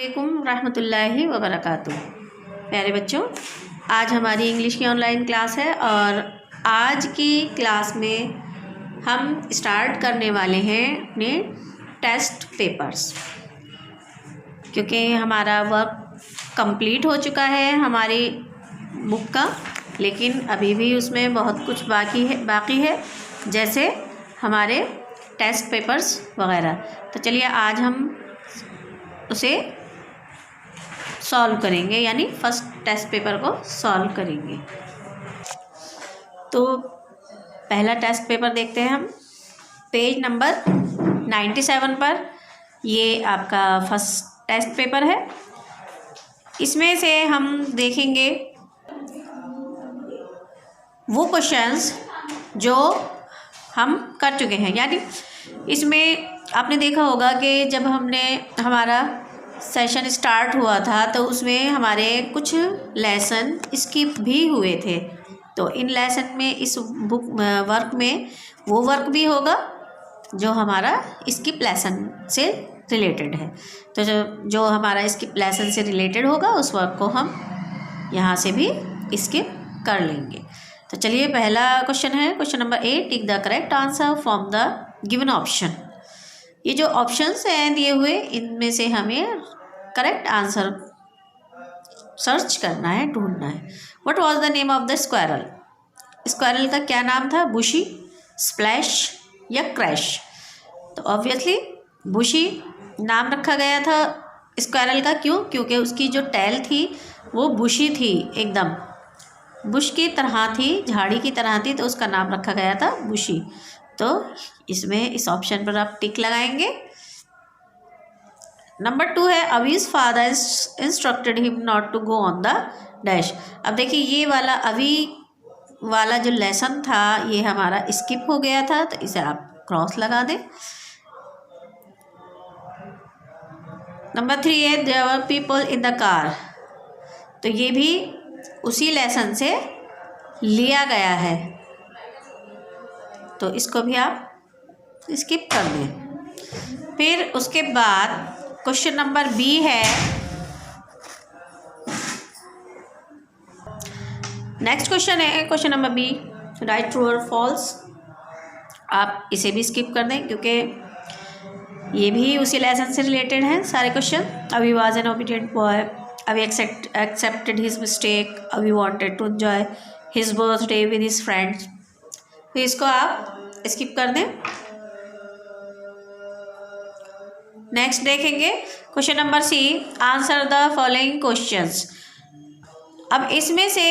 वालेकुम रहमतुल्लाहि व बरकातुहू। प्यारे बच्चों, आज हमारी इंग्लिश की ऑनलाइन क्लास है और आज की क्लास में हम स्टार्ट करने वाले हैं अपने टेस्ट पेपर्स, क्योंकि हमारा वर्क कंप्लीट हो चुका है हमारी बुक का, लेकिन अभी भी उसमें बहुत कुछ बाकी है जैसे हमारे टेस्ट पेपर्स वगैरह। तो चलिए आज हम उसे सॉल्व करेंगे, यानी फर्स्ट टेस्ट पेपर को सॉल्व करेंगे। तो पहला टेस्ट पेपर देखते हैं हम पेज नंबर 97 पर। ये आपका फर्स्ट टेस्ट पेपर है। इसमें से हम देखेंगे वो क्वेश्चंस जो हम कर चुके हैं, यानी इसमें आपने देखा होगा कि जब हमारा सेशन स्टार्ट हुआ था तो उसमें हमारे कुछ लेसन स्किप भी हुए थे। तो इन लेसन में इस बुक वर्क में वो वर्क भी होगा जो हमारा स्किप लेसन से रिलेटेड है। तो जो हमारा स्किप लेसन से रिलेटेड होगा उस वर्क को हम यहाँ से भी स्किप कर लेंगे। तो चलिए पहला क्वेश्चन है question number 8, tick the correct answer from the given option. ये जो ऑप्शंस हैं दिए हुए, इनमें से हमें करेक्ट आंसर सर्च करना है, ढूंढना है। What was the name of the squirrel? Squirrel का क्या नाम था? बुशी, स्प्लैश या क्रैश? तो ऑब्वियसली बुशी नाम रखा गया था स्क्वायरल का। क्यों? क्योंकि उसकी जो टेल थी वो बुशी थी, एकदम बुश की तरह थी, झाड़ी की तरह थी, तो उसका नाम रखा गया था बुशी। तो इसमें इस ऑप्शन पर आप टिक लगाएंगे। नंबर 2 है Avi's father instructed him not to go on the dash. अब देखिए ये वाला अवी वाला जो लेसन था ये हमारा स्किप हो गया था, तो इसे आप क्रॉस लगा दें। नंबर 3 है there were people in the car. तो ये भी उसी लेसन से लिया गया है, तो इसको भी आप स्किप कर दें। फिर उसके बाद क्वेश्चन नंबर बी है। नेक्स्ट क्वेश्चन है question number B, right true और फॉल्स। आप इसे भी स्किप कर दें क्योंकि ये भी उसी लेसन से रिलेटेड हैं सारे question. Abhi was an obedient boy, Abhi accepted his mistake, Abhi wanted to enjoy his birthday with his friends. तो इसको आप स्किप कर दें। नेक्स्ट देखेंगे question number C, answer the following questions. अब इसमें से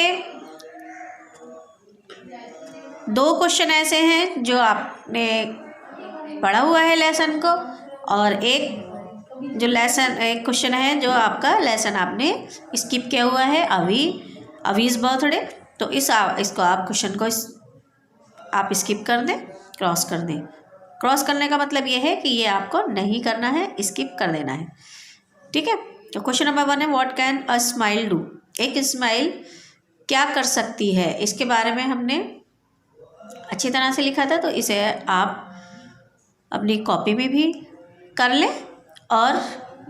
2 क्वेश्चन ऐसे हैं जो आपने पढ़ा हुआ है लेसन को, और एक क्वेश्चन है जो आपका लेसन आपने स्किप किया हुआ है, अवीज बर्थडे। तो इसको आप क्वेश्चन को आप स्किप कर दें, क्रॉस कर दें। क्रॉस करने का मतलब ये है कि ये आपको नहीं करना है, स्किप कर देना है, ठीक है। तो क्वेश्चन नंबर 1 है what can a smile do. एक स्माइल क्या कर सकती है, इसके बारे में हमने अच्छी तरह से लिखा था, तो इसे आप अपनी कॉपी में भी कर लें और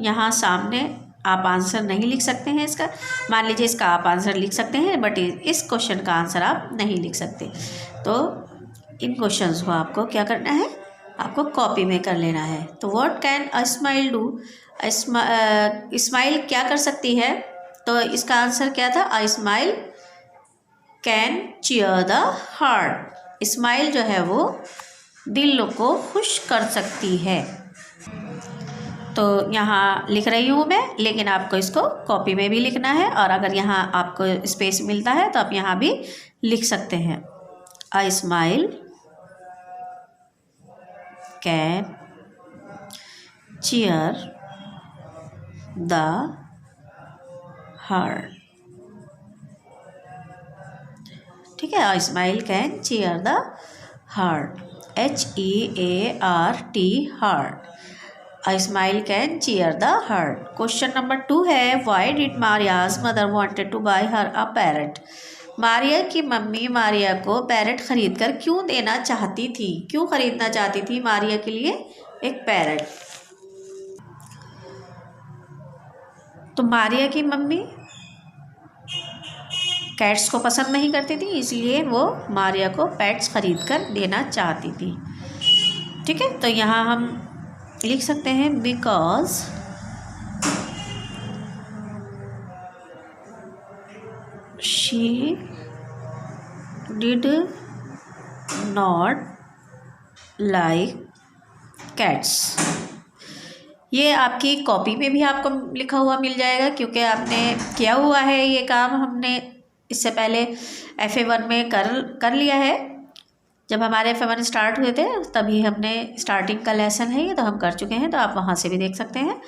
यहाँ सामने आप आंसर नहीं लिख सकते हैं इसका। मान लीजिए इसका आप आंसर लिख सकते हैं, बट इस क्वेश्चन का आंसर आप नहीं लिख सकते। तो इन क्वेश्चंस को आपको क्या करना है, आपको कॉपी में कर लेना है। तो what can a smile do, smile क्या कर सकती है? तो इसका आंसर क्या था? A smile can cheer the heart. Smile जो है वो दिल को खुश कर सकती है। तो यहाँ लिख रही हूँ मैं, लेकिन आपको इसको कॉपी में भी लिखना है, और अगर यहाँ आपको स्पेस मिलता है तो आप यहाँ भी लिख सकते हैं। A smile can cheer the heart, ठीक है। A smile can cheer the heart, HEART, हार्ट। A smile can cheer the heart. Question number 2 है Why did Maria's mother wanted to buy her a parrot? Maria की mummy Maria को parrot खरीद कर क्यों देना चाहती थी? क्यों खरीदना चाहती थी मारिया के लिए एक पैरट? तो मारिया की मम्मी कैट्स को पसंद नहीं करती थी, इसलिए वो मारिया को पेट्स ख़रीद कर देना चाहती थी। ठीक है, तो यहाँ हम लिख सकते हैं because she did not like cats. ये आपकी कॉपी में भी आपको लिखा हुआ मिल जाएगा, क्योंकि आपने किया हुआ है ये काम, हमने इससे पहले FA1 में कर लिया है। जब हमारे FA1 स्टार्ट हुए थे तभी हमने स्टार्टिंग का लेसन है ये, तो हम कर चुके हैं, तो आप वहाँ से भी देख सकते हैं।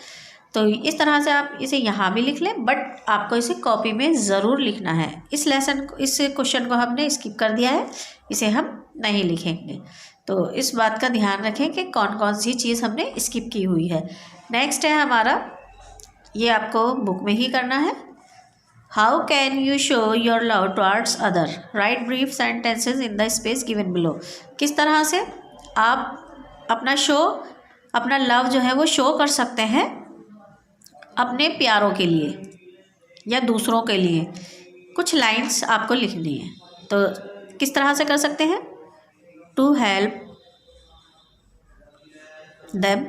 तो इस तरह से आप इसे यहाँ भी लिख लें, बट आपको इसे कॉपी में ज़रूर लिखना है। इस क्वेश्चन को हमने स्किप कर दिया है, इसे हम नहीं लिखेंगे। तो इस बात का ध्यान रखें कि कौन कौन सी चीज़ हमने स्किप की हुई है। नेक्स्ट है हमारा, ये आपको बुक में ही करना है। How can you show your love towards other, right brief sentences in the space given below. किस तरह से आप अपना लव जो है वो शो कर सकते हैं अपने प्यारों के लिए या दूसरों के लिए। कुछ लाइन्स आपको लिखनी है, तो किस तरह से कर सकते हैं? To help them,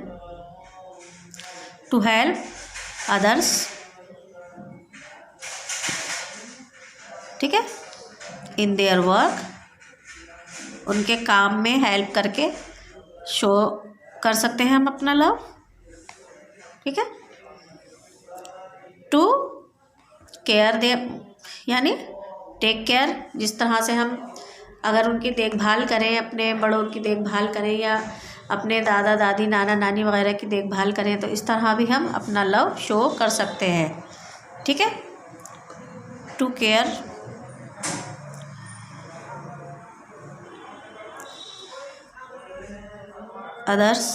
to help others, ठीक है, इन देयर वर्क, उनके काम में हेल्प करके शो कर सकते हैं हम अपना लव। ठीक है, टू केयर देम यानी टेक केयर, जिस तरह से हम अगर उनकी देखभाल करें, अपने बड़ों की देखभाल करें या अपने दादा दादी नाना नानी वगैरह की देखभाल करें, तो इस तरह भी हम अपना लव शो कर सकते हैं। ठीक है, to care others,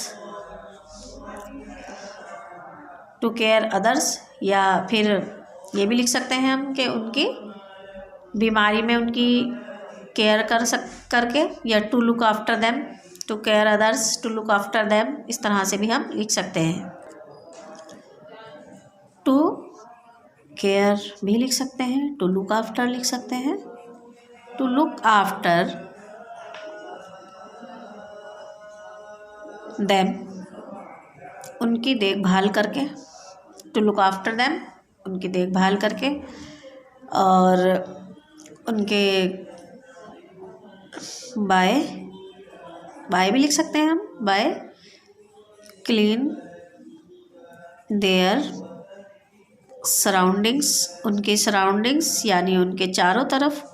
to care others, या फिर ये भी लिख सकते हैं हम कि उनकी बीमारी में उनकी केयर करके, या to look after them, to care others, to look after them, इस तरह से भी हम लिख सकते हैं। टू केयर भी लिख सकते हैं, टू लुक आफ्टर लिख सकते हैं, टू लुक आफ्टर देम, उनकी देखभाल करके, टू लुक आफ्टर देम, उनकी देखभाल करके, और उनके बाय भी लिख सकते हैं हम, बाय क्लीन देयर सराउंडिंग्स, उनके सराउंडिंग्स यानी उनके चारों तरफ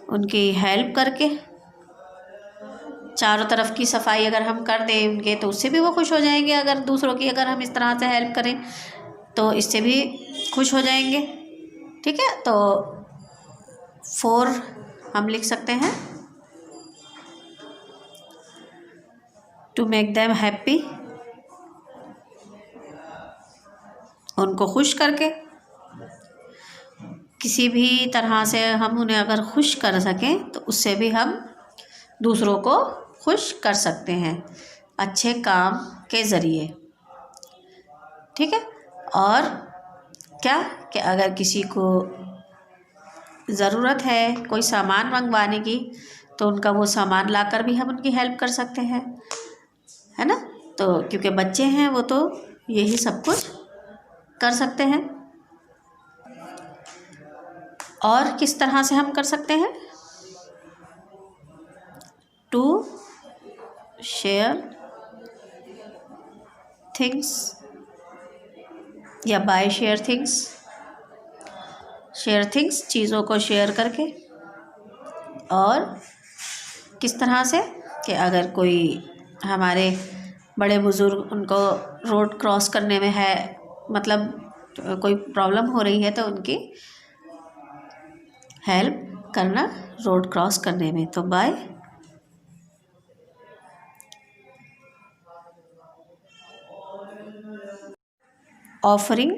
उनकी हेल्प करके। चारों तरफ की सफाई अगर हम कर दें उनके, तो उससे भी वो खुश हो जाएंगे। अगर दूसरों की अगर हम इस तरह से हेल्प करें तो इससे भी खुश हो जाएंगे। ठीक है, तो 4 हम लिख सकते हैं, टू मेक देम हैप्पी, उनको खुश करके। किसी भी तरह से हम उन्हें अगर खुश कर सकें तो उससे भी हम दूसरों को खुश कर सकते हैं अच्छे काम के ज़रिए। ठीक है, और क्या कि अगर किसी को ज़रूरत है कोई सामान मंगवाने की, तो उनका वो सामान लाकर भी हम उनकी हेल्प कर सकते हैं, है ना। तो क्योंकि बच्चे हैं वो तो यही सब कुछ कर सकते हैं। और किस तरह से हम कर सकते हैं? टू शेयर थिंग्स या by share things, share things चीज़ों को शेयर करके। और किस तरह से कि अगर कोई हमारे बड़े बुज़ुर्ग, उनको रोड क्रॉस करने में है, मतलब कोई प्रॉब्लम हो रही है, तो उनकी हेल्प करना रोड क्रॉस करने में, तो बाय ऑफरिंग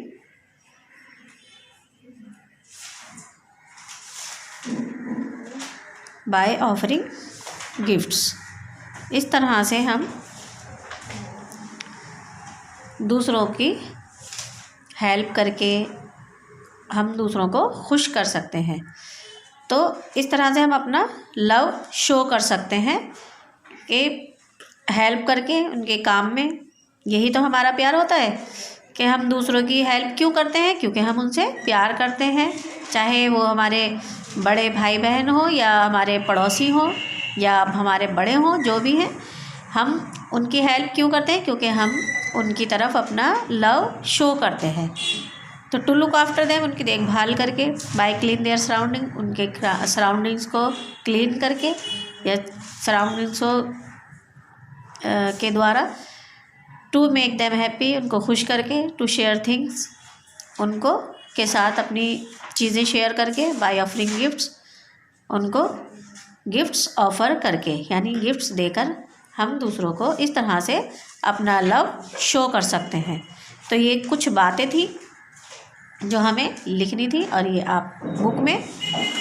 गिफ्ट्स। इस तरह से हम दूसरों की हेल्प करके हम दूसरों को खुश कर सकते हैं। तो इस तरह से हम अपना लव शो कर सकते हैं कि हेल्प करके उनके काम में। यही तो हमारा प्यार होता है कि हम दूसरों की हेल्प क्यों करते हैं, क्योंकि हम उनसे प्यार करते हैं। चाहे वो हमारे बड़े भाई बहन हो या हमारे पड़ोसी हो या हमारे बड़े हों, जो भी हैं, हम उनकी हेल्प क्यों करते हैं, क्योंकि हम उनकी तरफ अपना लव शो करते हैं। तो टू लुक आफ्टर देम, उनकी देखभाल करके, बाय क्लीन देयर सराउंडिंग, उनके सराउंडिंग्स को क्लीन करके या सराउंडिंग्स के द्वारा। टू मेक देम हैप्पी, उनको खुश करके। टू शेयर थिंग्स, उनको के साथ अपनी चीज़ें शेयर करके। बाय ऑफरिंग गिफ्ट्स, उनको गिफ्ट्स ऑफ़र करके, यानी गिफ्ट्स देकर हम दूसरों को इस तरह से अपना लव शो कर सकते हैं। तो ये कुछ बातें थी जो हमें लिखनी थी और ये आप बुक में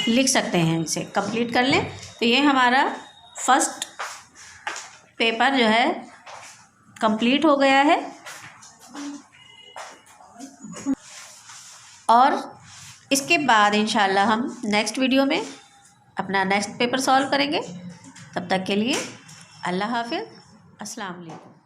लिख सकते हैं, इसे कंप्लीट कर लें। तो ये हमारा फर्स्ट पेपर जो है कंप्लीट हो गया है और इसके बाद इंशाल्लाह हम नेक्स्ट वीडियो में अपना नेक्स्ट पेपर सॉल्व करेंगे। तब तक के लिए अल्लाह हाफ़िज़, अस्सलाम वालेकुम।